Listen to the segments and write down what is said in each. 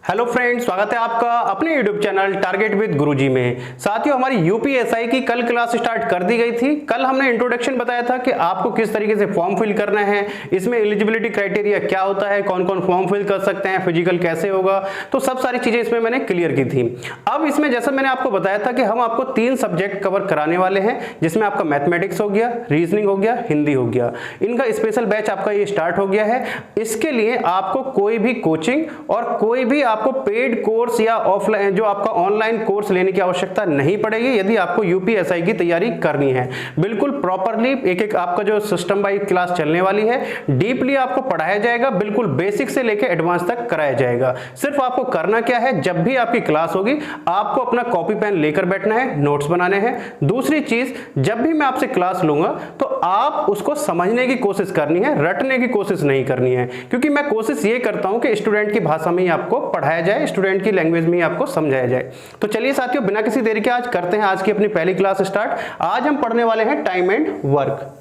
Hello friends, स्वागत है आपका अपने यूट्यूब चैनल टारगेट विद गुरुजी में। साथियों, हमारी यूपीएसआई की कल क्लास स्टार्ट कर दी गई थी। कल हमने इंट्रोडक्शन बताया था कि आपको किस तरीके से फॉर्म फिल करना है, इसमें एलिजिबिलिटी क्राइटेरिया क्या होता है, कौन कौन फॉर्म फिल कर सकते हैं, फिजिकल कैसे होगा, तो सब सारी चीजें इसमें मैंने क्लियर की थी। अब इसमें जैसा मैंने आपको बताया था कि हम आपको 3 सब्जेक्ट कवर कराने वाले हैं, जिसमें आपका मैथमेटिक्स हो गया, रीजनिंग हो गया, हिंदी हो गया। इनका स्पेशल बैच आपका ये स्टार्ट हो गया है। इसके लिए आपको कोई भी कोचिंग और कोई भी आपको पेड कोर्स या ऑफलाइन जो आपका ऑनलाइन कोर्स लेने की आवश्यकता नहीं पड़ेगी यदि आपको यूपीएसआई की तैयारी करनी है। बिल्कुल प्रॉपरली एक एक आपका जो सिस्टम बाई क्लास चलने वाली है, डीपली आपको पढ़ाया जाएगा, बिल्कुल बेसिक से लेकर एडवांस तक कराया जाएगा। सिर्फ आपको करना क्या है, जब भी आपकी क्लास होगी आपको अपना कॉपी पेन लेकर बैठना है, नोट्स बनाने हैं। दूसरी चीज, जब भी मैं आपसे क्लास लूंगा तो आप उसको समझने की कोशिश करनी है, रटने की कोशिश नहीं करनी है, क्योंकि मैं कोशिश ये करता हूं कि स्टूडेंट की भाषा में ही आपको पढ़ाया जाए, स्टूडेंट की लैंग्वेज में ही आपको समझाया जाए। तो चलिए साथियों, बिना किसी देरी के आज करते हैं आज की अपनी पहली क्लास स्टार्ट। आज हम पढ़ने वाले हैं time and work.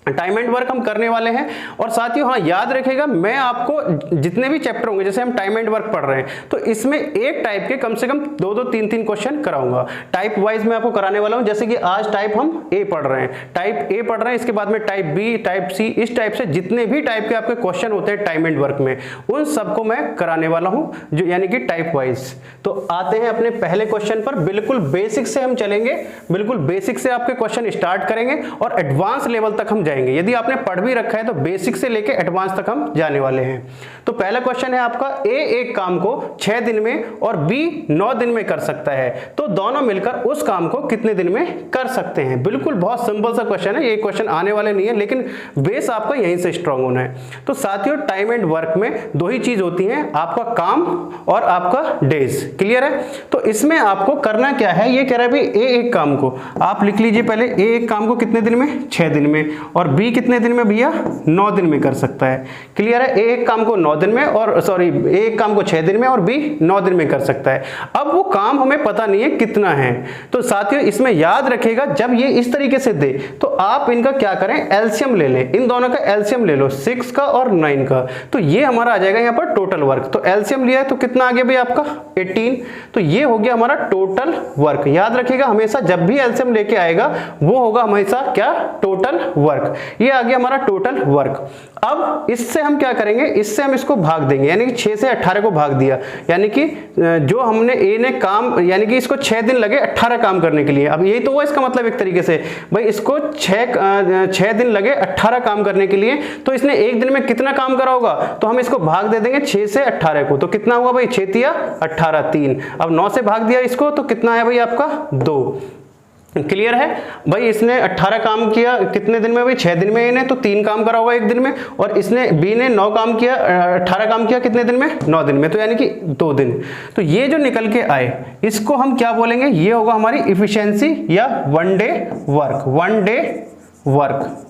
Time and work हम करने वाले हैं। और साथियों हाँ, याद रखिएगा, मैं आपको जितने भी चैप्टर होंगे, जैसे हम टाइम एंड वर्क पढ़ रहे हैं, तो इसमें एक टाइप के कम से कम 2-2, 3-3 क्वेश्चन कराऊंगा। टाइप वाइज मैं आपको कराने वाला हूं। जैसे कि आज टाइप हम ए पढ़ रहे हैं, टाइप ए पढ़ रहे हैं, इसके बाद में टाइप बी, टाइप सी, इस टाइप से जितने भी टाइप के आपके क्वेश्चन होते हैं टाइम एंड वर्क में, उन सबको मैं कराने वाला हूं, जो यानी कि टाइप वाइज। तो आते हैं अपने पहले क्वेश्चन पर। बिल्कुल बेसिक से हम चलेंगे, बिल्कुल बेसिक से आपके क्वेश्चन स्टार्ट करेंगे और एडवांस लेवल तक हम जाएंगे। यदि आपने पढ़ भी रखा है तो बेसिक से लेके एडवांस तक हम जाने वाले हैं। तो पहला क्वेश्चन है आपका, ए एक काम को 6 दिन में और बी 9 दिन में कर सकता है, तो दोनों मिलकर उस काम को कितने दिन में कर सकते हैं। बिल्कुल बहुत सिंपल सा क्वेश्चन है, ये क्वेश्चन आने वाले नहीं है, लेकिन बेस आपका यहीं से स्ट्रांग होना है। तो साथियों, टाइम एंड वर्क में 2 ही चीज होती है, आपका काम और आपका डेज। क्लियर है? तो इसमें आपको करना क्या है, ये कह रहा है भाई ए एक काम को आप लिख लीजिए पहले, ए एक काम को कितने दिन में, 6 दिन में, और बी कितने दिन में भैया, 9 दिन में कर सकता है। क्लियर है? ए एक काम को 9 दिन में, और सॉरी, ए एक काम को 6 दिन में और बी 9 दिन में कर सकता है। अब वो काम हमें पता नहीं है कितना है। तो साथियों, इसमें याद रखिएगा, जब ये इस तरीके से दे तो आप इनका क्या करें, एलसीएम ले लें। इन दोनों का एलसीएम ले लो, 6 का और 9 का, तो ये हमारा आ जाएगा यहाँ पर टोटल वर्क। तो एलसीएम लिया है तो कितना आ गया भाई आपका, 18। तो ये हो गया हमारा टोटल वर्क। याद रखिएगा, हमेशा जब भी एलसीएम लेके आएगा वो होगा हमेशा क्या, टोटल वर्क। ये आ गया हमारा टोटल वर्क। अब इससे हम क्या करेंगे, इससे हम इसको भाग देंगे, यानी कि 6 से 18 को भाग दिया, यानी कि जो हमने ए ने काम, यानी कि इसको 6 दिन लगे 18 काम करने के लिए। अब यही तो हुआ इसका मतलब एक तरीके से, भाई इसको 6 दिन लगे 18 काम करने के लिए, तो इसने एक दिन में कितना काम करा होगा, तो हम इसको भाग दे देंगे 6 से 18 को। तो कितना हुआ भाई, 6 तिया 18, 3। अब 9 से भाग दिया इसको, तो कितना है भाई आपका, 2। क्लियर है भाई? इसने 18 काम किया कितने दिन में भाई, 6 दिन में। इन्हें तो 3 काम करा होगा एक दिन में, और इसने बी ने 9 काम किया, 18 काम किया कितने दिन में, 9 दिन में, तो यानी कि 2 दिन। तो ये जो निकल के आए इसको हम क्या बोलेंगे, ये होगा हमारी इफिशिएंसी या 1 डे वर्क। 1 डे वर्क,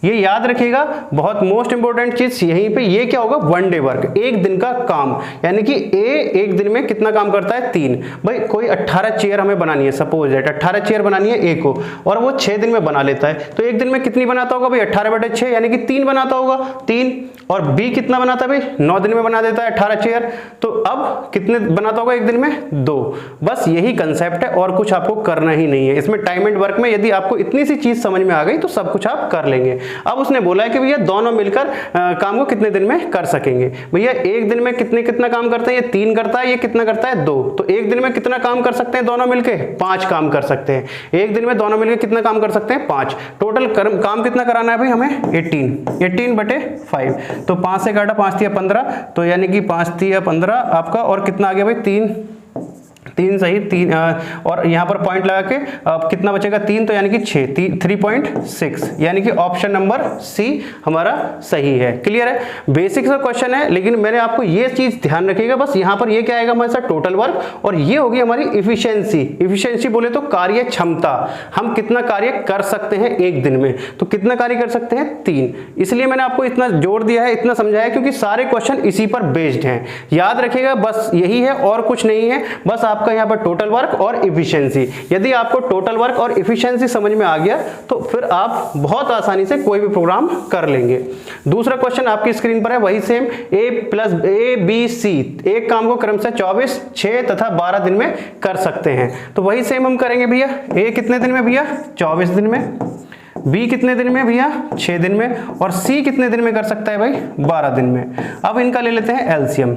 ये याद रखिएगा, बहुत मोस्ट इंपोर्टेंट चीज यहीं पे। ये क्या होगा, 1 डे वर्क, एक दिन का काम। यानी कि ए एक दिन में कितना काम करता है, 3। भाई कोई 18 चेयर हमें बनानी है, सपोज दैट 18 चेयर बनानी है ए को, और वो 6 दिन में बना लेता है, तो एक दिन में कितनी बनाता होगा भाई, 18/6, यानी कि 3 बनाता होगा, 3। और बी कितना बनाता है भाई, 9 दिन में बना देता है 18 चेयर, तो अब कितने बनाता होगा एक दिन में, 2। बस यही कंसेप्ट है, और कुछ आपको करना ही नहीं है इसमें। टाइम एंड वर्क में यदि आपको इतनी सी चीज समझ में आ गई तो सब कुछ आप कर लेंगे। अब उसने बोला है कि भैया दोनों मिलकर काम को कितने दिन में कर सकेंगे। भैया एक दिन में कितना काम करते हैं, ये 3 करता है, ये कितना करता है, 2। तो एक दिन में कितना काम कर सकते हैं दोनों मिलके, 5 काम कर सकते हैं। एक दिन में दोनों मिलके कितना काम कर सकते हैं, 5। टोटल काम कितना कराना है भाई हमें, 18/5। तो 5 से काटा, 5 तिया 15, तो यानी कि 5 तिया 15 आपका, और कितना आ गया भाई, 3 सही, 3। और यहां पर पॉइंट लगा के कितना बचेगा, 3, तो यानी कि 6, 3.6, यानी कि ऑप्शन नंबर सी हमारा सही है। क्लियर है? बेसिक सा क्वेश्चन है, लेकिन मैंने आपको ये चीज ध्यान रखिएगा, बस यहां पर ये क्या आएगा हमारे साथ, टोटल वर्क, और ये होगी हमारी इफिशियंसी। इफिशियंसी बोले तो कार्य क्षमता, हम कितना कार्य कर सकते हैं एक दिन में। तो कितना कार्य कर सकते हैं, 3। इसलिए मैंने आपको इतना जोर दिया है, इतना समझाया, क्योंकि सारे क्वेश्चन इसी पर बेस्ड हैं। याद रखिएगा, बस यही है और कुछ नहीं है। बस आपका आपका यहाँ पर टोटल वर्क और इफिशियंसी। यदि आपको टोटल वर्क और इफिशियंसी समझ में आ गया तो फिर आप बहुत आसानी से कोई भी प्रोग्राम कर लेंगे। दूसरा क्वेश्चन आपकी स्क्रीन पर है, वही सेम A B C, एक काम को क्रमशः 24, 6 तथा 12 दिन में कर सकते हैं। तो वही सेम हम करेंगे भैया। A कितने दिन में भैया? 24 दिन में। B कितने दिन में भैया? 6 दिन में। और C कितने दिन में कर सकता है भाई? 12 दिन में। अब इनका ले लेते हैं एलसीएम।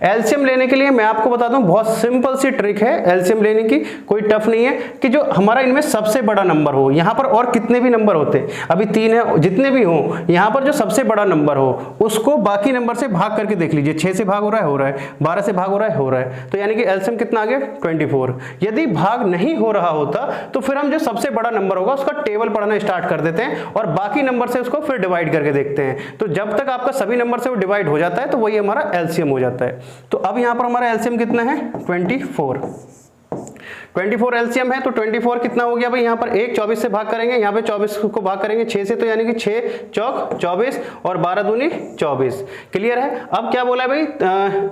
एलसीएम लेने के लिए मैं आपको बता दूं, बहुत सिंपल सी ट्रिक है एलसीएम लेने की, कोई टफ नहीं है, कि जो हमारा इनमें सबसे बड़ा नंबर हो, यहां पर और कितने भी नंबर होते, अभी 3 है, जितने भी हो, यहां पर जो सबसे बड़ा नंबर हो उसको बाकी नंबर से भाग करके देख लीजिए। 6 से भाग हो रहा है, 12 से भाग हो रहा है, तो यानी कि एलसीएम कितना आ गया? 24। यदि भाग नहीं हो रहा होता तो फिर हम जो सबसे बड़ा नंबर होगा उसका टेबल पढ़ना स्टार्ट कर देते हैं और बाकी नंबर से उसको फिर डिवाइड करके देखते हैं। तो जब तक आपका सभी नंबर से वो डिवाइड हो जाता है तो वही हमारा एलसीएम हो जाता है। तो अब यहां पर हमारा एलसीएम कितना है? 24 एलसीएम है। तो 24 कितना हो गया भाई? यहाँ पर 1 24 से भाग करेंगे, यहाँ पे 24 को भाग करेंगे 6 से, तो यानी कि 6 चौक 24 और 12 दूनी 24। क्लियर है? अब क्या बोला है भाई?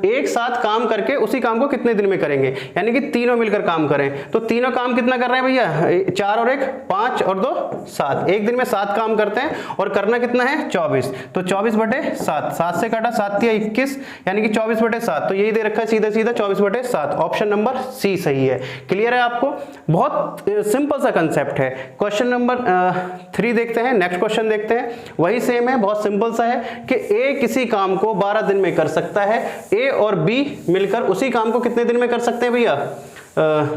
एक साथ काम करके उसी काम को कितने दिन में करेंगे, यानी कि तीनों मिलकर काम करें। तो तीनों काम कितना कर रहे हैं भैया? 4 और 1 5 और 2 7, एक दिन में 7 काम करते हैं और करना कितना है? 24। तो 24/7, 7 से काटा 7 या 21, यानी कि 24/7। तो यही दे रखा है सीधा सीधा 24/7। ऑप्शन नंबर सी सही है। क्लियर है आपको? बहुत सिंपल सा कंसेप्ट है। क्वेश्चन नंबर 3 देखते हैं, नेक्स्ट क्वेश्चन देखते हैं। वही सेम है, बहुत सिंपल सा है कि ए किसी काम को 12 दिन में कर सकता है, ए और बी मिलकर उसी काम को कितने दिन में कर सकते हैं भैया?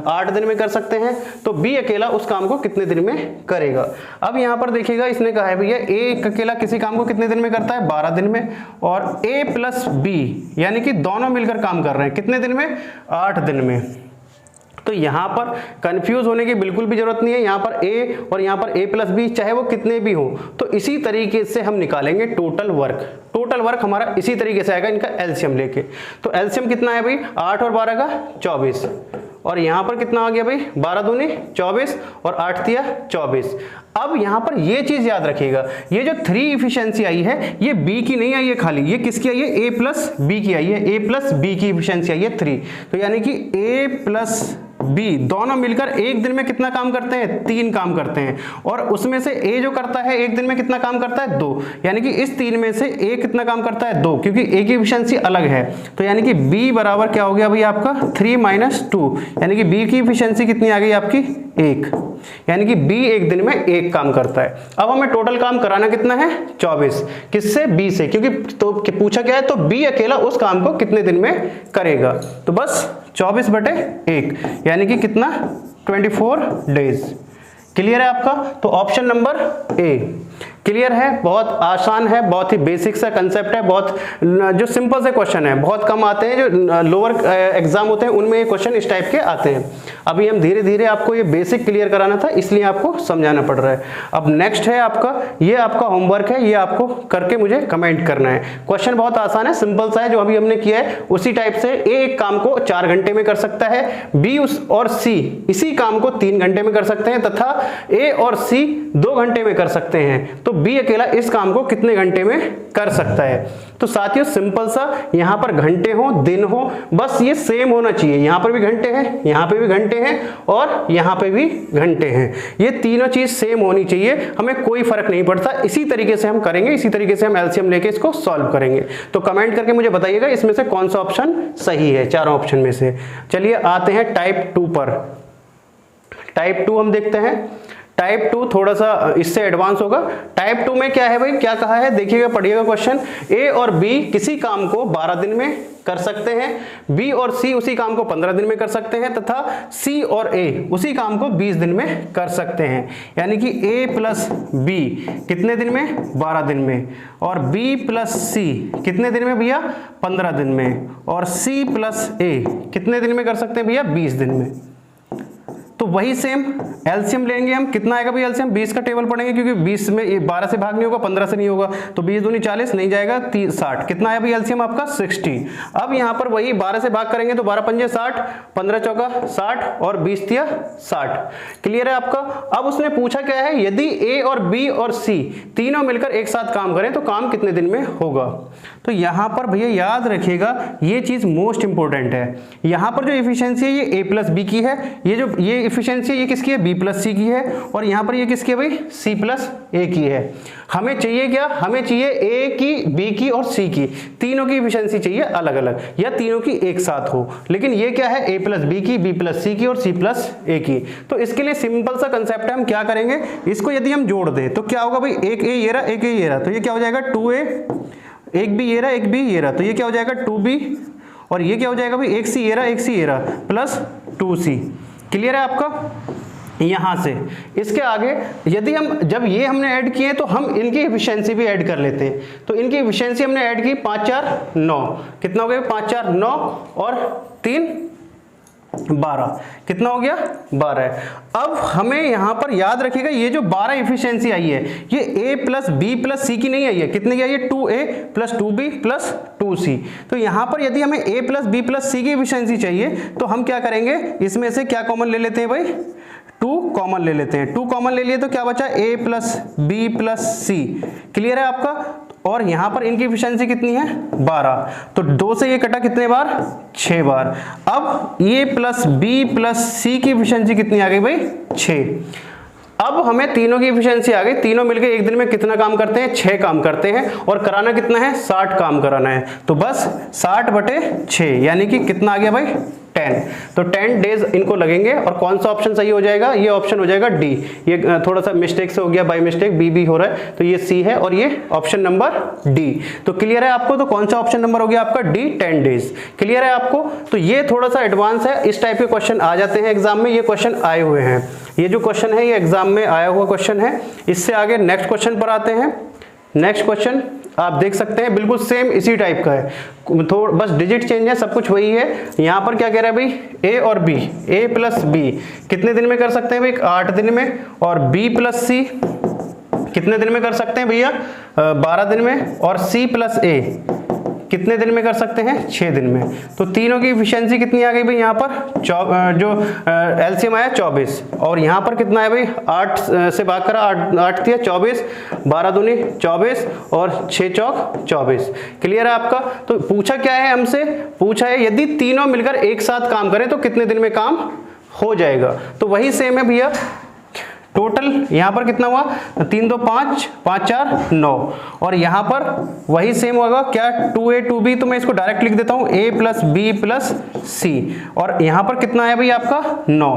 8 दिन में कर सकते हैं। तो बी अकेला उस काम को कितने दिन में करेगा? अब यहां पर देखिएगा, इसने कहा है भैया ए अकेला किसी काम को कितने दिन में करता है? 12 दिन में। और ए प्लस बी यानी कि दोनों मिलकर काम कर रहे हैं कितने दिन में? 8 दिन में। तो यहां पर कंफ्यूज होने की बिल्कुल भी जरूरत नहीं है। यहां पर ए और यहां पर ए प्लस बी चाहे वो कितने भी हो, तो इसी तरीके से हम निकालेंगे टोटल वर्क। टोटल वर्क हमारा इसी तरीके से आएगा इनका एलसीएम लेके। तो एलसीएम कितना है भाई? 8 और 12 का 24। और यहां पर कितना आ गया भाई? 12 दूनी 24 और 8 तिया 24। अब यहां पर ये चीज याद रखिएगा, ये जो 3 इफिशियंसी आई है ये बी की नहीं आई है खाली, ये किसकी आई है? ए प्लस बी की आई है। ए प्लस बी की इफिशियंसी आई है 3। तो यानी कि ए प्लस बी दोनों मिलकर एक दिन में कितना काम करते हैं? 3 काम करते हैं। और उसमें से ए जो करता है एक दिन में कितना काम करता है? 2। यानी कि इस 3 में से ए कितना काम करता है? 2, क्योंकि ए की एफिशिएंसी अलग है। तो यानी कि बी बराबर क्या हो गया भाई आपका? 3 - 2, यानी कि बी की एफिशिएंसी कितनी आ गई आपकी? 1। यानी कि बी एक दिन में 1 काम करता है। अब हमें टोटल काम कराना कितना है? 24। किससे? बी से, क्योंकि तो पूछा क्या है? तो बी अकेला उस काम को कितने दिन में करेगा? तो बस 24/1 यानी कि कितना? 24 डेज। क्लियर है आपका? तो ऑप्शन नंबर ए क्लियर है। बहुत आसान है, बहुत ही बेसिक सा कंसेप्ट है, बहुत जो सिंपल से क्वेश्चन है, बहुत कम आते हैं। जो लोअर एग्जाम होते हैं उनमें ये क्वेश्चन इस टाइप के आते हैं। अभी हम धीरे धीरे आपको ये बेसिक क्लियर कराना था, इसलिए आपको समझाना पड़ रहा है। अब नेक्स्ट है आपका, ये आपका होमवर्क है, ये आपको करके मुझे कमेंट करना है। क्वेश्चन बहुत आसान है, सिंपल सा है, जो अभी हमने किया है उसी टाइप से। ए एक काम को 4 घंटे में कर सकता है, बी और सी इसी काम को 3 घंटे में कर सकते हैं, तथा ए और सी 2 घंटे में कर सकते हैं। तो बी अकेला इस काम को कितने घंटे में कर सकता है? तो साथियों सिंपल सा, यहां पर घंटे हो दिन हो, बस ये सेम होना चाहिए। यहां पर भी घंटे हैं, यहां पे भी घंटे हैं और यहां पे भी घंटे हैं। ये तीनों चीज सेम होनी चाहिए, हमें कोई फर्क नहीं पड़ता। इसी तरीके से हम करेंगे, इसी तरीके से हम एलसीएम लेके इसको सॉल्व करेंगे। तो कमेंट करके मुझे बताइएगा इसमें से कौन सा ऑप्शन सही है चारों ऑप्शन में से। चलिए आते हैं टाइप 2 पर। टाइप 2 हम देखते हैं। टाइप 2 थोड़ा सा इससे एडवांस होगा। टाइप 2 में क्या है भाई? क्या कहा है देखिएगा, पढ़िएगा क्वेश्चन। ए और बी किसी काम को 12 दिन में कर सकते हैं, बी और सी उसी काम को 15 दिन में कर सकते हैं, तथा सी और ए उसी काम को 20 दिन में कर सकते हैं। यानी कि ए प्लस बी कितने दिन में? 12 दिन में। और बी प्लस सी कितने दिन में भैया? 15 दिन में। और सी प्लस ए कितने दिन में कर सकते हैं भैया? 20 दिन में। तो वही सेम एलसीएम लेंगे हम, कितना आएगा भाई एलसीएम, 20 का टेबल पढ़ेंगे क्योंकि 20 में 12 से भाग नहीं होगा, 15 से नहीं होगा, तो 20 दूनी 40 नहीं जाएगा, 60, कितना आया भाई एलसीएम आपका 60। अब यहाँ पर वही 12 से भाग करेंगे तो 12 पंजे 60, 15 चौका 60 और 20 तिया 60। क्लियर है आपका। अब उसने पूछा क्या है, यदि ए और बी और सी तीनों मिलकर एक साथ काम करें तो काम कितने दिन में होगा। तो यहाँ पर भैया याद रखिएगा ये चीज मोस्ट इंपॉर्टेंट है। यहाँ पर जो एफिशिएंसी है ये a प्लस बी की है, ये एफिशिएंसी है ये किसकी है, b प्लस सी की है, और यहाँ पर ये किसकी है भाई, c प्लस a की है। हमें चाहिए क्या, हमें चाहिए a की, b की और c की, तीनों की एफिशिएंसी चाहिए अलग अलग या तीनों की एक साथ हो, लेकिन ये क्या है a प्लस बी की, b प्लस सी की और c प्लस a की। तो इसके लिए सिंपल सा कंसेप्ट है, हम क्या करेंगे, इसको यदि हम जोड़ दें तो क्या होगा भाई, एक a ये रहा, एक a ये रहा, तो ये क्या हो जाएगा 2a, एक b ये रहा, एक b ये रहा, तो ये क्या हो जाएगा 2b, और ये क्या हो जाएगा भाई, एक c ये रहा, एक c ये रहा, प्लस 2c। क्लियर है आपका। यहां से इसके आगे यदि हम, जब ये हमने ऐड किए तो हम इनकी एफिशिएंसी भी ऐड कर लेते हैं। तो इनकी एफिशिएंसी हमने ऐड की 5 4 9, कितना हो गया 5 4 9 और 3 12, कितना हो गया 12। अब हमें यहां पर याद रखिएगा ये जो 12 एफिशिएंसी आई है ये a प्लस बी प्लस सी की नहीं आई है, कितने की आई है 2a plus 2b plus 2c। तो यहां पर यदि हमें a प्लस बी प्लस सी की एफिशिएंसी चाहिए तो हम क्या करेंगे, इसमें से क्या कॉमन ले लेते हैं भाई, 2 कॉमन ले लेते हैं। 2 कॉमन ले लिए तो क्या बचा a plus B plus C. Clear है आपका। और यहां पर इनकी एफिशिएंसी कितनी है 12, तो 2 से ये कटा कितने बार 6 बार। अब a प्लस बी प्लस सी की एफिशिएंसी कितनी आ गई भाई 6। अब हमें तीनों की एफिशिएंसी आ गई, तीनों मिलकर एक दिन में कितना काम करते हैं 6 काम करते हैं, और कराना कितना है 60 काम कराना है। तो बस 60/6 यानी कि कितना आ गया भाई 10। तो 10 डेज इनको लगेंगे। और कौन सा ऑप्शन सही हो जाएगा, ये ऑप्शन हो जाएगा डी। ये थोड़ा सा मिस्टेक से हो गया, बाय मिस्टेक बी हो रहा है, तो ये सी है और ये ऑप्शन नंबर डी। तो क्लियर है आपको। तो कौन सा ऑप्शन नंबर हो गया आपका डी, 10 डेज। क्लियर है आपको। तो ये थोड़ा सा एडवांस है, इस टाइप के क्वेश्चन आ जाते हैं एग्जाम में, ये क्वेश्चन आए हुए हैं। ये जो क्वेश्चन है ये एग्जाम में आया हुआ क्वेश्चन है। इससे आगे नेक्स्ट क्वेश्चन पर आते हैं। नेक्स्ट क्वेश्चन आप देख सकते हैं बिल्कुल सेम इसी टाइप का है, थोड़ा बस डिजिट चेंज है, सब कुछ वही है। यहाँ पर क्या कह रहा है भाई, ए और बी, ए प्लस बी कितने दिन में कर सकते हैं भाई 8 दिन में, और बी प्लस सी कितने दिन में कर सकते हैं भैया 12 दिन में, और सी प्लस ए कितने दिन में कर सकते हैं 6 दिन में। तो तीनों की एफिशिएंसी कितनी आ गई भाई, यहाँ पर जो एलसीएम आया 24, और यहाँ पर कितना है भाई 8 से भाग करा, 8 दिया 24, 12 दूनी 24 और 6 चौक 24। क्लियर है आपका। तो पूछा क्या है हमसे, पूछा है यदि तीनों मिलकर एक साथ काम करें तो कितने दिन में काम हो जाएगा। तो वही सेम है भैया, टोटल यहां पर कितना हुआ 3 2 5 5 4 9, और यहां पर वही सेम होगा क्या 2a 2b, तो मैं इसको डायरेक्ट लिख देता हूं a plus B plus c, और यहां पर कितना है भाई आपका 9,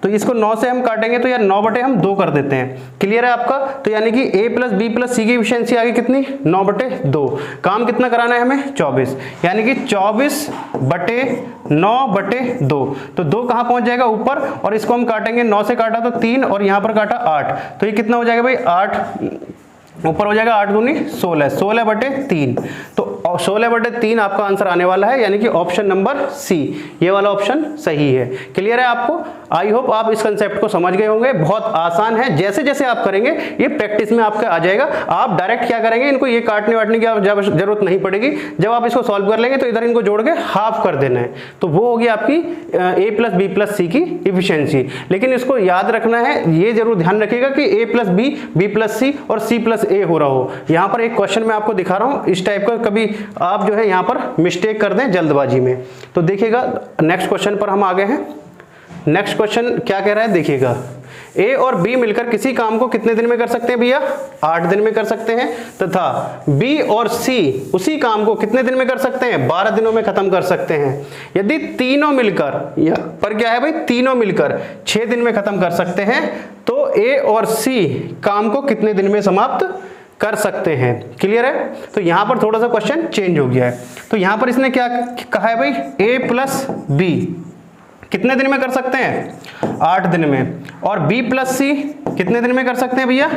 तो इसको 9 से हम काटेंगे तो यार 9 बटे हम 2 कर देते हैं। क्लियर है आपका। तो यानी कि a प्लस बी प्लस सी की एफिशिएंसी आ गई कितनी 9 बटे 2, काम कितना कराना है हमें 24, यानी कि 24 बटे 9 बटे 2, तो 2 कहां पहुंच जाएगा ऊपर, और इसको हम काटेंगे 9 से काटा तो 3 और यहां पर 8, तो ये कितना हो जाएगा भाई 8 ऊपर हो जाएगा 8 दूनी 16, 16 बटे 3, तो 16 बटे 3 आपका आंसर आने वाला है, यानी कि ऑप्शन नंबर सी, ये वाला ऑप्शन सही है। क्लियर है आपको। आई होप आप इस कंसेप्ट को समझ गए होंगे। बहुत आसान है, जैसे जैसे आप करेंगे ये प्रैक्टिस में आपका आ जाएगा। आप डायरेक्ट क्या करेंगे, इनको ये काटने वाटने की जरूरत नहीं पड़ेगी। जब आप इसको सॉल्व कर लेंगे तो इधर इनको जोड़ के हाफ कर देना है, तो वो होगी आपकी a प्लस बी प्लस सी की एफिशिएंसी। लेकिन इसको याद रखना है, ये जरूर ध्यान रखिएगा कि a plus b, b plus c और c प्लस ए हो रहा हो। यहाँ पर एक क्वेश्चन मैं आपको दिखा रहा हूँ इस टाइप का, कभी आप जो है यहाँ पर मिस्टेक कर दें जल्दबाजी में। तो देखिएगा नेक्स्ट क्वेश्चन पर हम आ गए हैं। नेक्स्ट क्वेश्चन क्या कह रहा है देखिएगा, ए और बी मिलकर किसी काम को कितने दिन में कर सकते हैं भैया 8 दिन में कर सकते हैं, तथा बी और सी उसी काम को कितने दिन में कर सकते हैं 12 दिनों में खत्म कर सकते हैं। यदि तीनों मिलकर, यहाँ पर क्या है भाई तीनों मिलकर 6 दिन में खत्म कर सकते हैं, तो ए और सी काम को कितने दिन में समाप्त कर सकते हैं। क्लियर है। तो यहां पर थोड़ा सा क्वेश्चन चेंज हो गया है। तो यहां पर इसने क्या कहा है भाई, ए प्लस बी कितने दिन में कर सकते हैं 8 दिन में, और b प्लस सी कितने दिन में कर सकते हैं भैया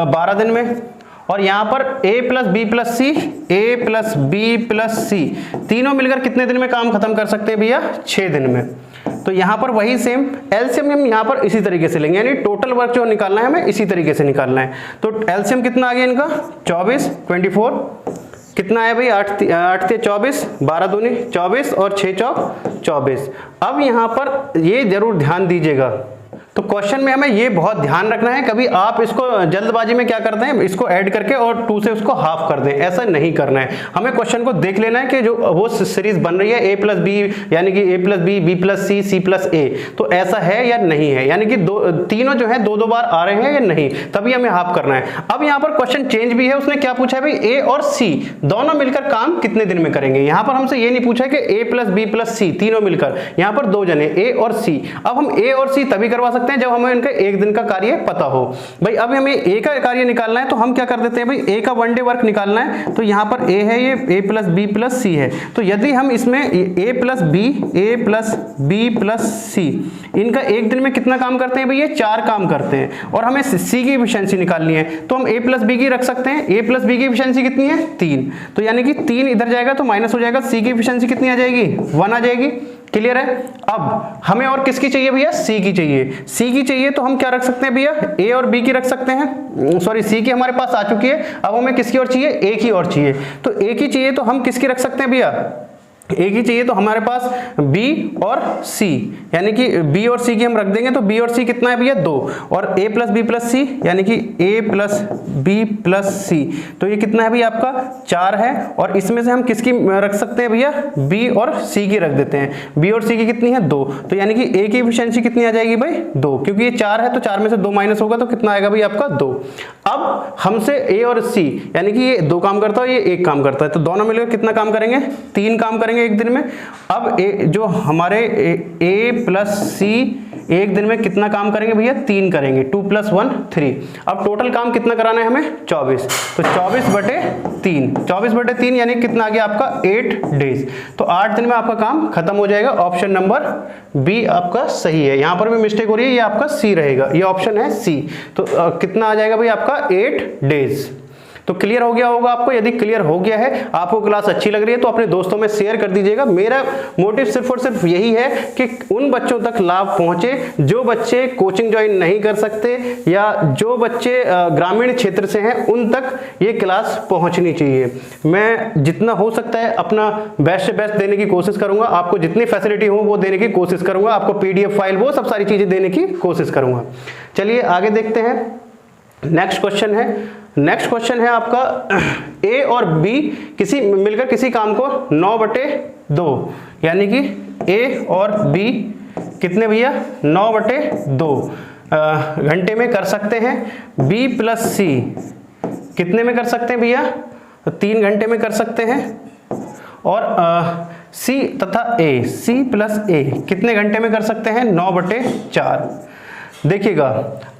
12 दिन में, और यहाँ पर a plus B plus c, a plus B plus c, तीनों मिलकर कितने दिन में काम खत्म कर सकते हैं भैया? 6 दिन में। तो यहाँ पर वही सेम एलसीएम हम यहाँ पर इसी तरीके से लेंगे, यानी टोटल वर्क जो निकालना है हमें इसी तरीके से निकालना है। तो एलसीएम कितना आ गया इनका? 24, 24 कितना है भाई? 8 8 24, 12 दूनी 24 और 6 चौक 24। अब यहाँ पर ये जरूर ध्यान दीजिएगा, तो क्वेश्चन में हमें ये बहुत ध्यान रखना है, कभी आप इसको जल्दबाजी में क्या करते हैं, इसको ऐड करके और 2 से उसको हाफ कर दें, ऐसा नहीं करना है। हमें क्वेश्चन को देख लेना है कि जो वो सीरीज बन रही है a प्लस बी, यानी कि a plus b, b plus c, c plus a, तो ऐसा है या नहीं है, यानी कि तीनों जो है 2-2 बार आ रहे हैं या नहीं, तभी हमें हाफ करना है। अब यहाँ पर क्वेश्चन चेंज भी है, उसने क्या पूछा है भाई? a और c दोनों मिलकर काम कितने दिन में करेंगे। यहाँ पर हमसे ये नहीं पूछा है कि a plus B plus c तीनों मिलकर, यहाँ पर 2 जने a और c। अब हम a और c तभी करवा सकते हैं जब हमें इनका 1 दिन का कार्य पता हो। भाई अब हमें a का कार्य निकालना है, तो हम क्या कर देते हैं भाई? a का 1 डे वर्क निकालना है, तो यहाँ पर a है, ये a प्लस बी प्लस सी है, तो यदि हम इसमें a प्लस बी प्लस सी इनका 1 दिन में कितना काम करते हैं भाई? ये 4 काम करते हैं, और हमें c की एफिशिएंसी निकालनी है, तो हम a प्लस बी की रख सकते हैं। a प्लस बी की एफिशिएंसी कितनी है? 3, तो यानी कि 3 इधर जाएगा तो माइनस हो जाएगा, c की एफिशिएंसी कितनी आ जाएगी? 1 आ जाएगी। क्लियर है? अब हमें और किसकी चाहिए भैया? सी की चाहिए। सी की चाहिए तो हम क्या रख सकते हैं भैया? ए और बी की रख सकते हैं, सॉरी सी की हमारे पास आ चुकी है, अब हमें किसकी और चाहिए? ए की और चाहिए। तो ए की चाहिए तो हम किसकी रख सकते हैं भैया? ए की चाहिए तो हमारे पास B और C, यानी कि B और C की हम रख देंगे, तो B और C कितना है भैया? 2, और A प्लस बी प्लस सी, यानी कि A प्लस बी प्लस सी, तो ये कितना है भैया आपका? 4 है। और इसमें से हम किसकी रख सकते हैं भैया? B और C की रख देते हैं। B और C की कितनी है? 2, तो यानी कि A की एफिशिएंसी कितनी आ जाएगी भाई? 2, क्योंकि ये 4 है तो 4 में से 2 माइनस होगा तो कितना आएगा भाई आपका? 2। अब हमसे A और C, यानी कि ये 2 काम करता है, ये 1 काम करता है, तो दोनों मिलकर कितना काम करेंगे? 3 काम करेंगे 1 दिन में। अब जो हमारे a प्लस सी 1 दिन में कितना काम करेंगे भैया? 3 करेंगे, 2 + 1 3। अब टोटल काम कितना कराना है हमें? 24, तो 24/3, 24/3 यानी कितना आ गया आपका? 8 डेज। तो 8 दिन में आपका काम खत्म हो जाएगा। ऑप्शन नंबर बी आपका सही है, यहाँ पर भी मिस्टेक हो रही है, ये आपका सी रहेगा, ये ऑप्शन है सी। तो कितना आ जाएगा भाई आपका? 8 डेज। तो क्लियर हो गया होगा आपको। यदि क्लियर हो गया है, आपको क्लास अच्छी लग रही है, तो अपने दोस्तों में शेयर कर दीजिएगा। मेरा मोटिव सिर्फ और सिर्फ यही है कि उन बच्चों तक लाभ पहुंचे जो बच्चे कोचिंग ज्वाइन नहीं कर सकते, या जो बच्चे ग्रामीण क्षेत्र से हैं, उन तक ये क्लास पहुंचनी चाहिए। मैं जितना हो सकता है अपना बेस्ट से बेस्ट देने की कोशिश करूंगा, आपको जितनी फैसिलिटी हो वो देने की कोशिश करूंगा, आपको PDF फाइल वो सब सारी चीजें देने की कोशिश करूंगा। चलिए आगे देखते हैं। नेक्स्ट क्वेश्चन है आपका A और B मिलकर किसी काम को 9/2, यानी कि A और B कितने भैया? 9/2 घंटे में कर सकते हैं। B प्लस C कितने में कर सकते हैं भैया? 3 घंटे में कर सकते हैं। और C तथा C प्लस A कितने घंटे में कर सकते हैं? 9/4। देखिएगा,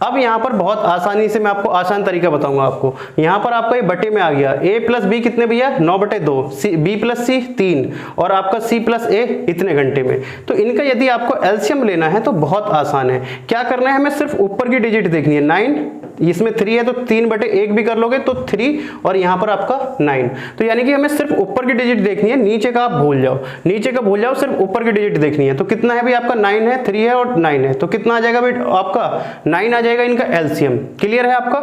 अब यहाँ पर बहुत आसानी से मैं आपको आसान तरीका बताऊंगा आपको। यहाँ पर आपका ये बटे में आ गया, A प्लस बी कितने भैया? 9/2, B प्लस सी 3, और आपका C प्लस A इतने घंटे में। तो इनका यदि आपको एलसीएम लेना है तो बहुत आसान है। क्या करना है हमें? सिर्फ ऊपर की डिजिट देखनी है। 9, इसमें 3 है तो 3/1 भी कर लोगे तो 3, और यहाँ पर आपका 9। तो यानी कि हमें सिर्फ ऊपर की डिजिट देखनी है, नीचे का आप भूल जाओ, सिर्फ ऊपर की डिजिट देखनी है। तो कितना है भाई आपका? 9 है, 3 है और 9 है, तो कितना आ जाएगा भाई आपका? 9 आ जाएगा इनका एलसीएम। क्लियर है आपका?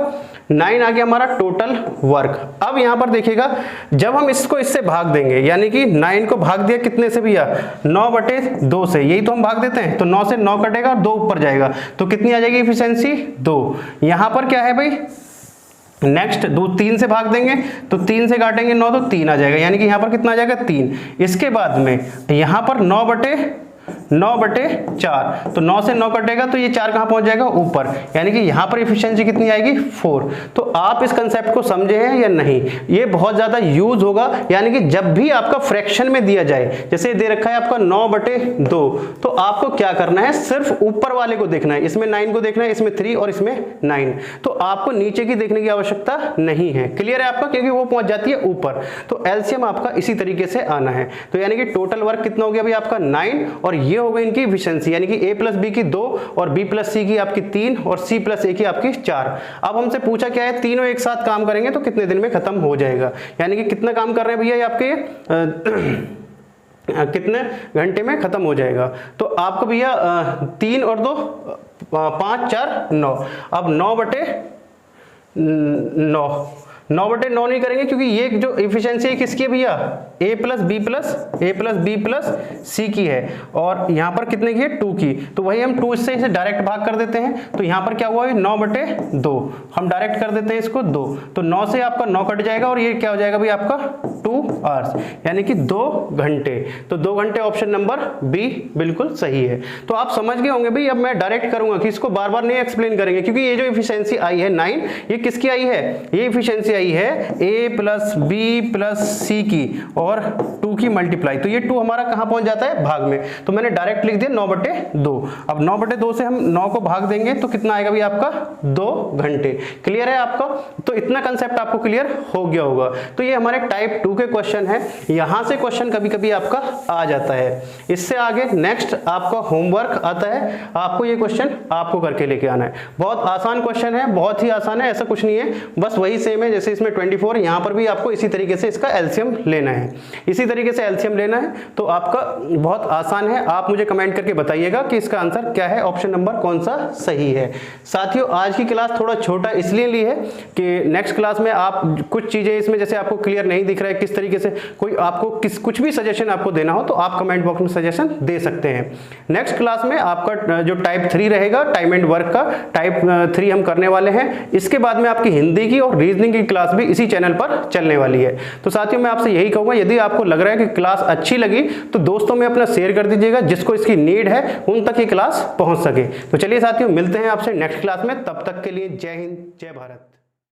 9 आ गया हमारा टोटल वर्क। अब यहाँ पर देखिएगा, जब हम इसको इससे भाग देंगे, यानी कि 9 को भाग दिया कितने से भैया? 9/2 से, यही तो हम भाग देते हैं। तो 9 से 9 कटेगा और 2 ऊपर जाएगा, तो कितनी आ जाएगी एफिशिएंसी? 2। यहाँ पर क्या है भाई? नेक्स्ट 3 से भाग देंगे, तो 3 से काटेंगे 9 तो 3 आ जाएगा, यानी कि यहाँ पर कितना आ जाएगा? 3। इसके बाद में यहाँ पर 9/4, तो 9 से 9 कटेगा तो ये 4 कहाँ पहुंच जाएगा? ऊपर, यानी कि यहाँ पर एफिशिएंसी कितनी आएगी? 4। तो आप इस कंसेप्ट को समझे हैं या नहीं? ये बहुत ज्यादा यूज होगा, यानी कि जब भी आपका फ्रैक्शन में दिया जाए, जैसे दे रखा है आपका 9/2, तो आपको क्या करना है? सिर्फ ऊपर वाले को देखना है। इसमें 9 को देखना है, इसमें 3 और इसमें 9, तो आपको नीचे की देखने की आवश्यकता नहीं है। क्लियर है आपका? क्योंकि वो पहुंच जाती है ऊपर। तो एलसीएम आपका इसी तरीके से आना है। तो यानी कि टोटल वर्क कितना हो गया भाई आपका? 9, और ये ये हो गई इनकी इफिशिएंसी, यानी कि a प्लस बी की 2 और b प्लस सी की आपकी 3 और c प्लस a की आपकी 4। अब हमसे पूछा क्या है, तीनों एक साथ काम करेंगे तो कितने दिन में खत्म हो जाएगा, यानी कि कितना काम कर रहे हैं भैया ये आपके कितने घंटे में खत्म हो जाएगा। तो आपको भैया 3 और 2 5 4 9। अब 9/9 नहीं करेंगे क्योंकि ये जो इफिशिएंसी है किसकी है भैया, a प्लस बी प्लस सी की है, और यहाँ पर कितने की है 2 की, तो वही हम 2 से इसे डायरेक्ट भाग कर देते हैं। तो यहाँ पर क्या हुआ 9/2, हम डायरेक्ट कर देते हैं इसको 2, तो 9 से आपका 9 कट जाएगा और ये क्या हो जाएगा भाई आपका 2 आवर्स, यानी कि 2 घंटे। तो 2 घंटे ऑप्शन नंबर बी बिल्कुल सही है। तो आप समझ गए होंगे भाई, अब मैं डायरेक्ट करूंगा कि इसको बार बार नहीं एक्सप्लेन करेंगे, क्योंकि ये जो इफिशिएंसी आई है 9, ये किसकी आई है, ये इफिशिएंसी आई है a प्लस बी प्लस सी की और 2 की मल्टीप्लाई, तो ये 2 हमारा कहां पहुंच जाता है भाग में, तो मैंने डायरेक्ट लिख दिया 9/2। अब 9/2 से हम 9 को भाग देंगे तो कितना आएगा भाई आपका 2 घंटे। क्लियर है आपका, तो इतना कंसेप्ट आपको क्लियर हो गया होगा। तो ये हमारे टाइप 2 के क्वेश्चन है, यहां से क्वेश्चन कभी कभी आपका आ जाता है। इससे आगे नेक्स्ट आपका होमवर्क आता है, आपको ये क्वेश्चन आपको करके लेके आना है। बहुत आसान क्वेश्चन है, बहुत ही आसान है, ऐसा कुछ नहीं है, बस वही सेम है जैसे इसमें 24, यहां पर भी आपको इसी तरीके से इसका एलसीएम लेना है, इसी तरीके से एलसीएम लेना है। तो आपका बहुत आसान है, आप मुझे कमेंट करके बताइएगा कि इसका आंसर क्या है, ऑप्शन नंबर कौन सा सही है। साथियों आज की क्लास थोड़ा छोटा इसलिए ली है कि नेक्स्ट क्लास में आप कुछ चीजें इसमें जैसे आपको क्लियर नहीं दिख रहा है किस तरीके से, कोई आपको कुछ भी सजेशन आपको देना हो तो आप कमेंट बॉक्स में सजेशन दे सकते हैं। नेक्स्ट क्लास में आपका जो टाइप 3 रहेगा, टाइम एंड वर्क का टाइप 3 हम करने वाले हैं। इसके बाद में आपकी हिंदी की और रीजनिंग की क्लास भी इसी चैनल पर चलने वाली है। तो साथियों मैं आपसे यही कहूंगा, यदि आपको लग रहा है कि क्लास अच्छी लगी तो दोस्तों में अपना शेयर कर दीजिएगा, जिसको इसकी नीड है उन तक ये क्लास पहुंच सके। तो चलिए साथियों मिलते हैं आपसे नेक्स्ट क्लास में, तब तक के लिए जय हिंद जय भारत।